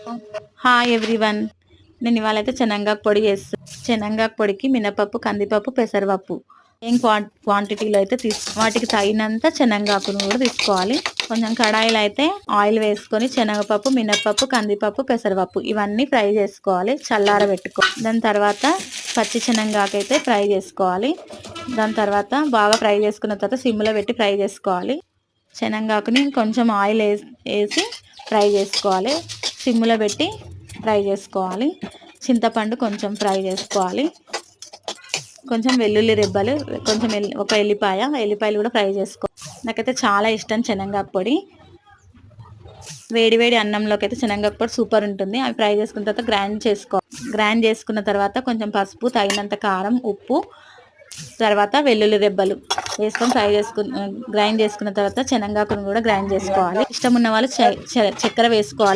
ఓహ్! Hi everyone. నేను ఇవాళైతే శనగ పొడి శనగ పొడికి మినపప్పు, కందిపప్పు, పెసరపప్పు సేమ్ క్వాంటిటీలో అయితే వాటికి తగినంత శనగాకును కూడా తీసుకోవాలి. కొంచెం కడాయిలో అయితే ఆయిల్ వేసుకొని శనగపప్పు, మినపప్పు, కందిపప్పు, పెసరపప్పు ఇవన్నీ ఫ్రై చేసుకోవాలి. దాని తర్వాత పచ్చి శనగాకైతే ఫ్రై చేసుకోవాలి. దాని తర్వాత బాగా ఫ్రై చేసుకున్న తర్వాత సిమ్లో పెట్టి ఫ్రై చేసుకోవాలి. శనగాకుని కొంచెం ఆయిల్ వేసి ఫ్రై చేసుకోవాలి. సిమ్లో పెట్టి ఫ్రై చేసుకోవాలి. చింతపండు కొంచెం ఫ్రై చేసుకోవాలి. కొంచెం వెల్లుల్లి రెబ్బలు, కొంచెం ఒక ఎల్లిపాయలు కూడా ఫ్రై చేసుకోవాలి. నాకైతే చాలా ఇష్టం శనగ పొడి. వేడి వేడి అన్నంలోకి అయితే శనగ పొడి సూపర్ ఉంటుంది. అవి ఫ్రై చేసుకున్న తర్వాత గ్రైండ్ చేసుకున్న తర్వాత కొంచెం పసుపు, తగినంత కారం, ఉప్పు, తర్వాత వెల్లుల్లి రెబ్బలు వేసుకొని గ్రైండ్ చేసుకున్న తర్వాత శనగాకును కూడా గ్రైండ్ చేసుకోవాలి. ఇష్టం ఉన్న వాళ్ళు చక్కెర వేసుకోవాలి.